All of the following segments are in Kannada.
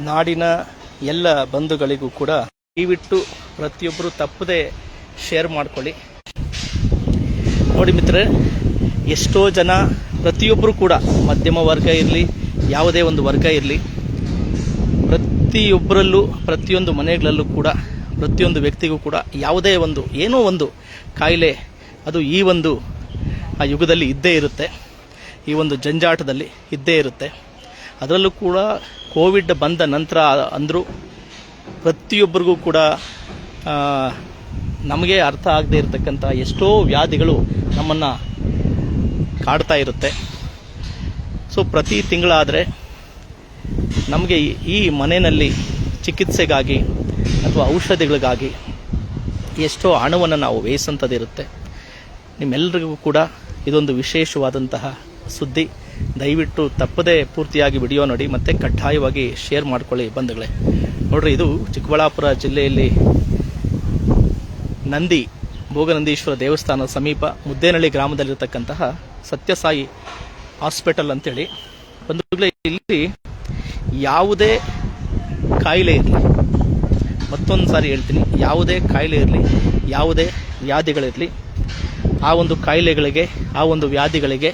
ನಾಡಿನ ಎಲ್ಲ ಬಂಧುಗಳಿಗೂ ಕೂಡ ದಯವಿಟ್ಟು ಪ್ರತಿಯೊಬ್ಬರು ತಪ್ಪದೆ ಶೇರ್ ಮಾಡ್ಕೊಳ್ಳಿ. ನೋಡಿ ಮಿತ್ರರೇ, ಎಷ್ಟೋ ಜನ ಪ್ರತಿಯೊಬ್ಬರು ಕೂಡ ಮಧ್ಯಮ ವರ್ಗ ಇರಲಿ, ಯಾವುದೇ ಒಂದು ವರ್ಗ ಇರಲಿ, ಪ್ರತಿಯೊಬ್ಬರಲ್ಲೂ ಪ್ರತಿಯೊಂದು ಮನೆಗಳಲ್ಲೂ ಕೂಡ ಪ್ರತಿಯೊಂದು ವ್ಯಕ್ತಿಗೂ ಕೂಡ ಯಾವುದೇ ಒಂದು ಏನೋ ಒಂದು ಕಾಯಿಲೆ ಅದು ಈ ಒಂದು ಆ ಯುಗದಲ್ಲಿ ಇದ್ದೇ ಇರುತ್ತೆ, ಈ ಒಂದು ಜಂಜಾಟದಲ್ಲಿ ಇದ್ದೇ ಇರುತ್ತೆ. ಅದರಲ್ಲೂ ಕೂಡ ಕೋವಿಡ್ ಬಂದ ನಂತರ ಅಂದರೂ ಪ್ರತಿಯೊಬ್ಬರಿಗೂ ಕೂಡ ನಮಗೆ ಅರ್ಥ ಆಗದೆ ಇರತಕ್ಕಂಥ ಎಷ್ಟೋ ವ್ಯಾಧಿಗಳು ನಮ್ಮನ್ನು ಕಾಡ್ತಾ ಇರುತ್ತೆ. ಸೊ ಪ್ರತಿ ತಿಂಗಳಾದರೆ ನಮಗೆ ಈ ಮನೆಯಲ್ಲಿ ಚಿಕಿತ್ಸೆಗಾಗಿ ಅಥವಾ ಔಷಧಿಗಳಿಗಾಗಿ ಎಷ್ಟೋ ಹಣವನ್ನು ನಾವು ವ್ಯಯಿಸಂಥದ್ದಿರುತ್ತೆ. ನಿಮ್ಮೆಲ್ಲರಿಗೂ ಕೂಡ ಇದೊಂದು ವಿಶೇಷವಾದಂತಹ ಸುದ್ದಿ. ದಯವಿಟ್ಟು ತಪ್ಪದೇ ಪೂರ್ತಿಯಾಗಿ ವಿಡಿಯೋ ನೋಡಿ ಮತ್ತು ಕಡ್ಡಾಯವಾಗಿ ಶೇರ್ ಮಾಡ್ಕೊಳ್ಳಿ ಬಂಧುಗಳೇ. ನೋಡ್ರಿ, ಇದು ಚಿಕ್ಕಬಳ್ಳಾಪುರ ಜಿಲ್ಲೆಯಲ್ಲಿ ಭೋಗನಂದೀಶ್ವರ ದೇವಸ್ಥಾನದ ಸಮೀಪ ಮುದ್ದೇನಹಳ್ಳಿ ಗ್ರಾಮದಲ್ಲಿರ್ತಕ್ಕಂತಹ ಸತ್ಯಸಾಯಿ ಹಾಸ್ಪಿಟಲ್ ಅಂತೇಳಿ. ಬಂಧುಗಳೇ, ಇಲ್ಲಿ ಯಾವುದೇ ಕಾಯಿಲೆ ಇರಲಿ, ಮತ್ತೊಂದು ಸಾರಿ ಹೇಳ್ತೀನಿ, ಯಾವುದೇ ಕಾಯಿಲೆ ಇರಲಿ, ಯಾವುದೇ ವ್ಯಾಧಿಗಳಿರಲಿ, ಆ ಒಂದು ಕಾಯಿಲೆಗಳಿಗೆ, ಆ ಒಂದು ವ್ಯಾಧಿಗಳಿಗೆ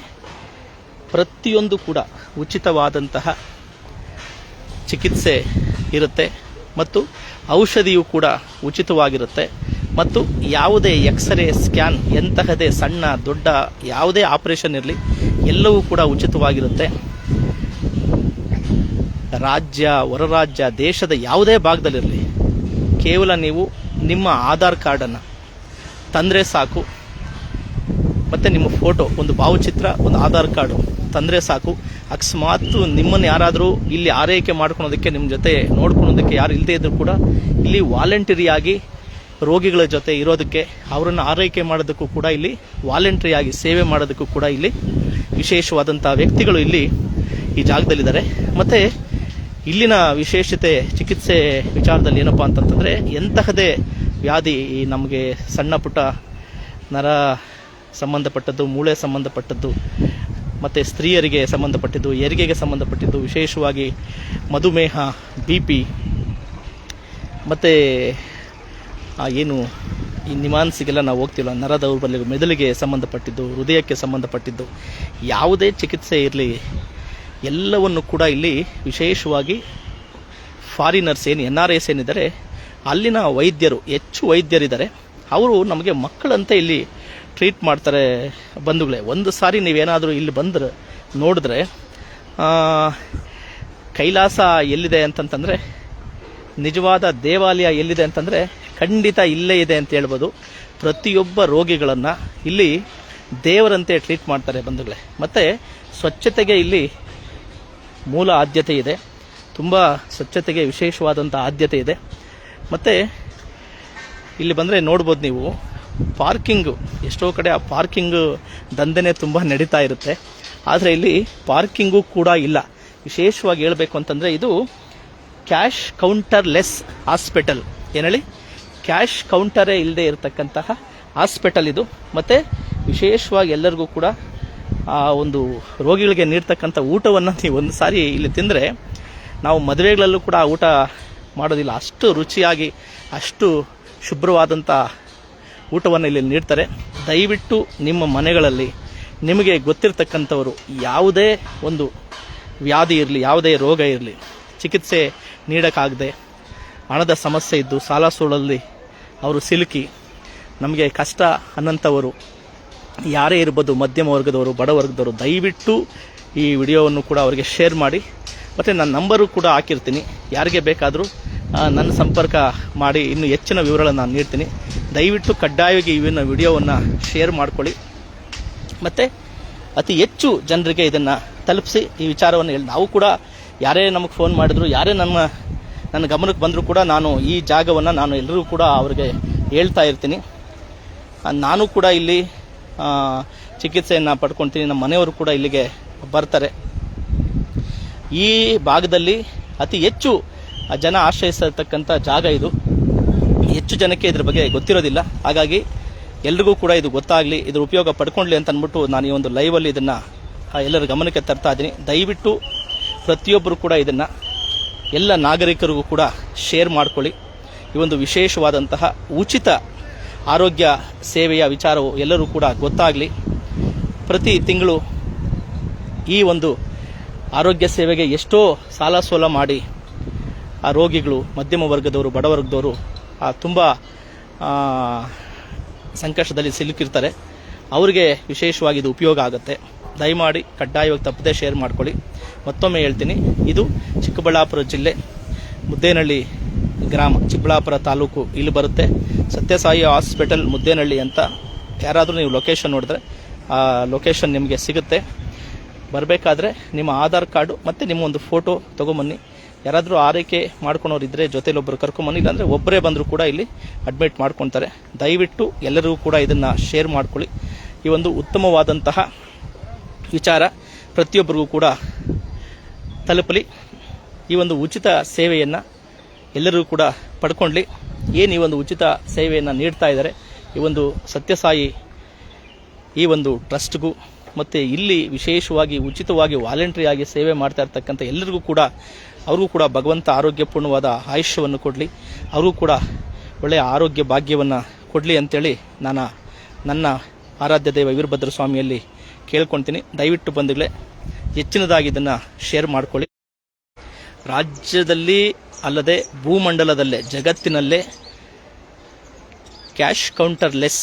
ಪ್ರತಿಯೊಂದು ಕೂಡ ಉಚಿತವಾದಂತಹ ಚಿಕಿತ್ಸೆ ಇರುತ್ತೆ ಮತ್ತು ಔಷಧಿಯೂ ಕೂಡ ಉಚಿತವಾಗಿರುತ್ತೆ. ಮತ್ತು ಯಾವುದೇ ಎಕ್ಸ್ರೇ, ಸ್ಕ್ಯಾನ್, ಎಂತಹದೇ ಸಣ್ಣ ದೊಡ್ಡ ಯಾವುದೇ ಆಪರೇಷನ್ ಇರಲಿ ಎಲ್ಲವೂ ಕೂಡ ಉಚಿತವಾಗಿರುತ್ತೆ. ರಾಜ್ಯ, ಹೊರ ರಾಜ್ಯ, ದೇಶದ ಯಾವುದೇ ಭಾಗದಲ್ಲಿರಲಿ, ಕೇವಲ ನೀವು ನಿಮ್ಮ ಆಧಾರ್ ಕಾರ್ಡನ್ನು ತಂದರೆ ಸಾಕು, ಮತ್ತು ನಿಮ್ಮ ಫೋಟೋ, ಒಂದು ಭಾವಚಿತ್ರ, ಒಂದು ಆಧಾರ್ ಕಾರ್ಡು ತಂದರೆ ಸಾಕು. ಅಕಸ್ಮಾತ್ ನಿಮ್ಮನ್ನು ಯಾರಾದರೂ ಇಲ್ಲಿ ಆರೈಕೆ ಮಾಡ್ಕೊಳೋದಕ್ಕೆ, ನಿಮ್ಮ ಜೊತೆ ನೋಡ್ಕೊಳೋದಕ್ಕೆ ಯಾರು ಇಲ್ಲದೇ ಇದ್ದರೂ ಕೂಡ ಇಲ್ಲಿ ವಾಲಂಟರಿಯಾಗಿ ರೋಗಿಗಳ ಜೊತೆ ಇರೋದಕ್ಕೆ, ಅವರನ್ನು ಆರೈಕೆ ಮಾಡೋದಕ್ಕೂ ಕೂಡ ಇಲ್ಲಿ ವಾಲಂಟರಿಯಾಗಿ ಸೇವೆ ಮಾಡೋದಕ್ಕೂ ಕೂಡ ಇಲ್ಲಿ ವಿಶೇಷವಾದಂಥ ವ್ಯಕ್ತಿಗಳು ಇಲ್ಲಿ ಈ ಜಾಗದಲ್ಲಿದ್ದಾರೆ. ಮತ್ತು ಇಲ್ಲಿನ ವಿಶೇಷತೆ ಚಿಕಿತ್ಸೆ ವಿಚಾರದಲ್ಲಿ ಏನಪ್ಪ ಅಂತಂತಂದರೆ, ಎಂತಹದೇ ವ್ಯಾಧಿ ನಮಗೆ ಸಣ್ಣ ಪುಟ್ಟ ನರ ಸಂಬಂಧಪಟ್ಟದ್ದು, ಮೂಳೆ ಸಂಬಂಧಪಟ್ಟದ್ದು, ಮತ್ತು ಸ್ತ್ರೀಯರಿಗೆ ಸಂಬಂಧಪಟ್ಟಿದ್ದು, ಹೆರಿಗೆಗೆ ಸಂಬಂಧಪಟ್ಟಿದ್ದು, ವಿಶೇಷವಾಗಿ ಮಧುಮೇಹ, BP, ಮತ್ತು ಏನು ಈ ನಿಮಾನ್ಸಿಗೆಲ್ಲ ನಾವು ಹೋಗ್ತಿಲ್ಲ, ನರ ದೌರ್ಬಲ್ಯ, ಮೆದುಳಿಗೆ ಸಂಬಂಧಪಟ್ಟಿದ್ದು, ಹೃದಯಕ್ಕೆ ಸಂಬಂಧಪಟ್ಟಿದ್ದು, ಯಾವುದೇ ಚಿಕಿತ್ಸೆ ಇರಲಿ ಎಲ್ಲವನ್ನು ಕೂಡ ಇಲ್ಲಿ ವಿಶೇಷವಾಗಿ ಫಾರಿನರ್ಸ್ ಏನು NRIs ಏನಿದ್ದಾರೆ ಅಲ್ಲಿನ ವೈದ್ಯರು, ಹೆಚ್ಚು ವೈದ್ಯರಿದ್ದಾರೆ, ಅವರು ನಮಗೆ ಮಕ್ಕಳಂತೆ ಇಲ್ಲಿ ಟ್ರೀಟ್ ಮಾಡ್ತಾರೆ. ಬಂಧುಗಳೇ, ಒಂದು ಸಾರಿ ನೀವೇನಾದರೂ ಇಲ್ಲಿ ಬಂದರೆ ನೋಡಿದ್ರೆ ಕೈಲಾಸ ಎಲ್ಲಿದೆ ಅಂತಂತಂದರೆ, ನಿಜವಾದ ದೇವಾಲಯ ಎಲ್ಲಿದೆ ಅಂತಂದರೆ ಖಂಡಿತ ಇಲ್ಲೇ ಇದೆ ಅಂತ ಹೇಳ್ಬೋದು. ಪ್ರತಿಯೊಬ್ಬ ರೋಗಿಗಳನ್ನು ಇಲ್ಲಿ ದೇವರಂತೆ ಟ್ರೀಟ್ ಮಾಡ್ತಾರೆ ಬಂಧುಗಳೇ. ಮತ್ತು ಸ್ವಚ್ಛತೆಗೆ ಇಲ್ಲಿ ಮೂಲ ಆದ್ಯತೆ ಇದೆ, ತುಂಬ ಸ್ವಚ್ಛತೆಗೆ ವಿಶೇಷವಾದಂಥ ಆದ್ಯತೆ ಇದೆ. ಮತ್ತು ಇಲ್ಲಿ ಬಂದರೆ ನೋಡ್ಬೋದು ನೀವು, ಪಾರ್ಕಿಂಗು ಎಷ್ಟೋ ಕಡೆ ಆ ಪಾರ್ಕಿಂಗ್ ದಂಧೆನೇ ತುಂಬ ನಡೀತಾ ಇರುತ್ತೆ. ಆದರೆ ಇಲ್ಲಿ ಪಾರ್ಕಿಂಗು ಕೂಡ ಇಲ್ಲ. ವಿಶೇಷವಾಗಿ ಹೇಳಬೇಕು ಅಂತಂದರೆ ಇದು ಕ್ಯಾಶ್ ಕೌಂಟರ್ ಲೆಸ್ ಹಾಸ್ಪಿಟಲ್. ಏನು ಹೇಳಿ, ಕ್ಯಾಶ್ ಕೌಂಟರೇ ಇಲ್ಲದೆ ಇರತಕ್ಕಂತಹ ಹಾಸ್ಪಿಟಲ್ ಇದು. ಮತ್ತು ವಿಶೇಷವಾಗಿ ಎಲ್ಲರಿಗೂ ಕೂಡ ಆ ಒಂದು ರೋಗಿಗಳಿಗೆ ನೀಡ್ತಕ್ಕಂಥ ಊಟವನ್ನು ನೀವು ಒಂದು ಸಾರಿ ಇಲ್ಲಿ ತಿಂದರೆ, ನಾವು ಮದುವೆಗಳಲ್ಲೂ ಕೂಡ ಊಟ ಮಾಡೋದಿಲ್ಲ, ಅಷ್ಟು ರುಚಿಯಾಗಿ ಅಷ್ಟು ಶುಭ್ರವಾದಂಥ ಊಟವನ್ನು ಇಲ್ಲಿ ನೀಡ್ತಾರೆ. ದಯವಿಟ್ಟು ನಿಮ್ಮ ಮನೆಗಳಲ್ಲಿ ನಿಮಗೆ ಗೊತ್ತಿರತಕ್ಕಂಥವರು ಯಾವುದೇ ಒಂದು ವ್ಯಾಧಿ ಇರಲಿ, ಯಾವುದೇ ರೋಗ ಇರಲಿ, ಚಿಕಿತ್ಸೆ ನೀಡೋಕ್ಕಾಗದೆ ಹಣದ ಸಮಸ್ಯೆ ಇದ್ದು ಸಾಲ ಸೋಲಲ್ಲಿ ಅವರು ಸಿಲುಕಿ ನಮಗೆ ಕಷ್ಟ ಅನ್ನೋಂಥವರು ಯಾರೇ ಇರ್ಬೋದು, ಮಧ್ಯಮ ವರ್ಗದವರು, ಬಡವರ್ಗದವರು, ದಯವಿಟ್ಟು ಈ ವಿಡಿಯೋವನ್ನು ಕೂಡ ಅವರಿಗೆ ಶೇರ್ ಮಾಡಿ. ಮತ್ತು ನನ್ನ ನಂಬರು ಕೂಡ ಹಾಕಿರ್ತೀನಿ, ಯಾರಿಗೆ ಬೇಕಾದರೂ ನನ್ನ ಸಂಪರ್ಕ ಮಾಡಿ ಇನ್ನೂ ಹೆಚ್ಚಿನ ವಿವರಗಳನ್ನು ನಾನು ನೀಡ್ತೀನಿ. ದಯವಿಟ್ಟು ಕಡ್ಡಾಯವಾಗಿ ಇವನ್ನ ವಿಡಿಯೋವನ್ನು ಶೇರ್ ಮಾಡ್ಕೊಳ್ಳಿ ಮತ್ತು ಅತಿ ಹೆಚ್ಚು ಜನರಿಗೆ ಇದನ್ನು ತಲುಪಿಸಿ ಈ ವಿಚಾರವನ್ನು ಹೇಳಿ. ನಾವು ಕೂಡ ಯಾರೇ ನಮಗೆ ಫೋನ್ ಮಾಡಿದ್ರು, ಯಾರೇ ನನ್ನ ಗಮನಕ್ಕೆ ಬಂದರೂ ಕೂಡ ನಾನು ಈ ಜಾಗವನ್ನು ನಾನು ಎಲ್ಲರಿಗೂ ಕೂಡ ಅವರಿಗೆ ಹೇಳ್ತಾ ಇರ್ತೀನಿ. ನಾನು ಕೂಡ ಇಲ್ಲಿ ಚಿಕಿತ್ಸೆಯನ್ನು ಪಡ್ಕೊಳ್ತೀನಿ, ನಮ್ಮ ಮನೆಯವರು ಕೂಡ ಇಲ್ಲಿಗೆ ಬರ್ತಾರೆ. ಈ ಭಾಗದಲ್ಲಿ ಅತಿ ಹೆಚ್ಚು ಜನ ಆಶ್ರಯಿಸತಕ್ಕಂಥ ಜಾಗ ಇದು. ಹೆಚ್ಚು ಜನಕ್ಕೆ ಇದ್ರ ಬಗ್ಗೆ ಗೊತ್ತಿರೋದಿಲ್ಲ. ಹಾಗಾಗಿ ಎಲ್ರಿಗೂ ಕೂಡ ಇದು ಗೊತ್ತಾಗಲಿ, ಇದ್ರ ಉಪಯೋಗ ಪಡ್ಕೊಳ್ಳಿ ಅಂತ ಅಂದ್ಬಿಟ್ಟು ನಾನು ಈ ಒಂದು ಲೈವಲ್ಲಿ ಇದನ್ನು ಎಲ್ಲರ ಗಮನಕ್ಕೆ ತರ್ತಾ ಇದ್ದೀನಿ. ದಯವಿಟ್ಟು ಪ್ರತಿಯೊಬ್ಬರು ಕೂಡ ಇದನ್ನು ಎಲ್ಲ ನಾಗರಿಕರಿಗೂ ಕೂಡ ಶೇರ್ ಮಾಡ್ಕೊಳ್ಳಿ. ಈ ಒಂದು ವಿಶೇಷವಾದಂತಹ ಉಚಿತ ಆರೋಗ್ಯ ಸೇವೆಯ ವಿಚಾರವು ಎಲ್ಲರೂ ಕೂಡ ಗೊತ್ತಾಗಲಿ. ಪ್ರತಿ ತಿಂಗಳು ಈ ಒಂದು ಆರೋಗ್ಯ ಸೇವೆಗೆ ಎಷ್ಟೋ ಸಾಲ ಸೋಲ ಮಾಡಿ ಆ ರೋಗಿಗಳು, ಮಧ್ಯಮ ವರ್ಗದವರು, ಬಡವರ್ಗದವರು ತುಂಬ ಸಂಕಷ್ಟದಲ್ಲಿ ಸಿಲುಕಿರ್ತಾರೆ. ಅವರಿಗೆ ವಿಶೇಷವಾಗಿ ಇದು ಉಪಯೋಗ ಆಗುತ್ತೆ. ದಯಮಾಡಿ ಕಡ್ಡಾಯವಾಗಿ ತಪ್ಪದೆ ಶೇರ್ ಮಾಡ್ಕೊಳ್ಳಿ. ಮತ್ತೊಮ್ಮೆ ಹೇಳ್ತೀನಿ, ಇದು ಚಿಕ್ಕಬಳ್ಳಾಪುರ ಜಿಲ್ಲೆ ಮುದ್ದೇನಹಳ್ಳಿ ಗ್ರಾಮ, ಚಿಕ್ಕಬಳ್ಳಾಪುರ ತಾಲೂಕು ಇಲ್ಲಿ ಬರುತ್ತೆ. ಸತ್ಯಸಾಯಿ ಹಾಸ್ಪಿಟಲ್ ಮುದ್ದೇನಹಳ್ಳಿ ಅಂತ ಯಾರಾದರೂ ನೀವು ಲೊಕೇಶನ್ ನೋಡಿದ್ರೆ ಆ ಲೊಕೇಶನ್ ನಿಮಗೆ ಸಿಗುತ್ತೆ. ಬರಬೇಕಾದ್ರೆ ನಿಮ್ಮ ಆಧಾರ್ ಕಾರ್ಡು ಮತ್ತು ನಿಮ್ಮ ಒಂದು ಫೋಟೋ ತೊಗೊಂಬನ್ನಿ. ಯಾರಾದರೂ ಆರೈಕೆ ಮಾಡ್ಕೊಳೋರು ಇದ್ದರೆ ಜೊತೆಲೊಬ್ಬರು ಕರ್ಕೊಂಬನ್ನಿ, ಇಲ್ಲಾಂದರೆ ಒಬ್ಬರೇ ಬಂದರೂ ಕೂಡ ಇಲ್ಲಿ ಅಡ್ಮಿಟ್ ಮಾಡ್ಕೊತಾರೆ. ದಯವಿಟ್ಟು ಎಲ್ಲರಿಗೂ ಕೂಡ ಇದನ್ನು ಶೇರ್ ಮಾಡ್ಕೊಳ್ಳಿ. ಈ ಒಂದು ಉತ್ತಮವಾದಂತಹ ವಿಚಾರ ಪ್ರತಿಯೊಬ್ಬರಿಗೂ ಕೂಡ ತಲುಪಲಿ. ಈ ಒಂದು ಉಚಿತ ಸೇವೆಯನ್ನು ಎಲ್ಲರೂ ಕೂಡ ಪಡ್ಕೊಳ್ಳಿ. ಏನು ಈ ಒಂದು ಉಚಿತ ಸೇವೆಯನ್ನು ನೀಡ್ತಾ ಇದ್ದಾರೆ ಈ ಒಂದು ಸತ್ಯಸಾಯಿ ಈ ಒಂದು ಟ್ರಸ್ಟ್ಗೂ ಮತ್ತು ಇಲ್ಲಿ ವಿಶೇಷವಾಗಿ ಉಚಿತವಾಗಿ ವಾಲಂಟ್ರಿ ಆಗಿ ಸೇವೆ ಮಾಡ್ತಾ ಇರ್ತಕ್ಕಂಥ ಎಲ್ಲರಿಗೂ ಕೂಡ ಅವ್ರಿಗೂ ಕೂಡ ಭಗವಂತ ಆರೋಗ್ಯಪೂರ್ಣವಾದ ಆಯುಷ್ಯವನ್ನು ಕೊಡಲಿ, ಅವ್ರಿಗೂ ಕೂಡ ಒಳ್ಳೆಯ ಆರೋಗ್ಯ ಭಾಗ್ಯವನ್ನು ಕೊಡಲಿ ಅಂತೇಳಿ ನಾನು ನನ್ನ ಆರಾಧ್ಯ ದೈವ ವೀರಭದ್ರ ಸ್ವಾಮಿಯಲ್ಲಿ ಕೇಳ್ಕೊಳ್ತೀನಿ. ದಯವಿಟ್ಟು ಬಂಧುಗಳೇ ಹೆಚ್ಚಿನದಾಗಿ ಇದನ್ನು ಶೇರ್ ಮಾಡ್ಕೊಳ್ಳಿ. ರಾಜ್ಯದಲ್ಲಿ ಅಲ್ಲದೆ ಭೂಮಂಡಲದಲ್ಲೇ, ಜಗತ್ತಿನಲ್ಲೇ ಕ್ಯಾಶ್ ಕೌಂಟರ್ಲೆಸ್,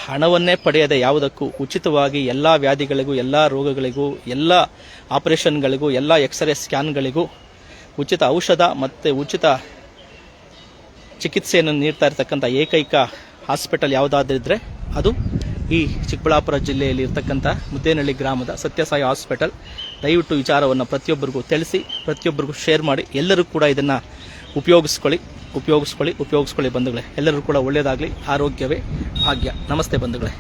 ಹಣವನ್ನೇ ಪಡೆಯದೆ ಯಾವುದಕ್ಕೂ ಉಚಿತವಾಗಿ ಎಲ್ಲ ವ್ಯಾಧಿಗಳಿಗೂ, ಎಲ್ಲ ರೋಗಗಳಿಗೂ, ಎಲ್ಲ ಆಪರೇಷನ್ಗಳಿಗೂ, ಎಲ್ಲ ಎಕ್ಸ್ರೇ ಸ್ಕ್ಯಾನ್ಗಳಿಗೂ ಉಚಿತ ಔಷಧ ಮತ್ತು ಉಚಿತ ಚಿಕಿತ್ಸೆಯನ್ನು ನೀಡ್ತಾ ಇರತಕ್ಕಂಥ ಏಕೈಕ ಹಾಸ್ಪಿಟಲ್ ಯಾವುದಾದ್ರಿದ್ರೆ ಅದು ಈ ಚಿಕ್ಕಬಳ್ಳಾಪುರ ಜಿಲ್ಲೆಯಲ್ಲಿ ಇರ್ತಕ್ಕಂಥ ಮುದ್ದೇನಹಳ್ಳಿ ಗ್ರಾಮದ ಸತ್ಯಸಾಯಿ ಹಾಸ್ಪಿಟಲ್. ದಯವಿಟ್ಟು ವಿಚಾರವನ್ನು ಪ್ರತಿಯೊಬ್ಬರಿಗೂ ತಿಳಿಸಿ, ಪ್ರತಿಯೊಬ್ಬರಿಗೂ ಶೇರ್ ಮಾಡಿ. ಎಲ್ಲರೂ ಕೂಡ ಇದನ್ನು ಉಪಯೋಗಿಸ್ಕೊಳ್ಳಿ ಬಂಧುಗಳೇ. ಎಲ್ಲರೂ ಕೂಡ ಒಳ್ಳೆಯದಾಗಲಿ. ಆರೋಗ್ಯವೇ ಭಾಗ್ಯ. ನಮಸ್ತೆ ಬಂಧುಗಳೇ.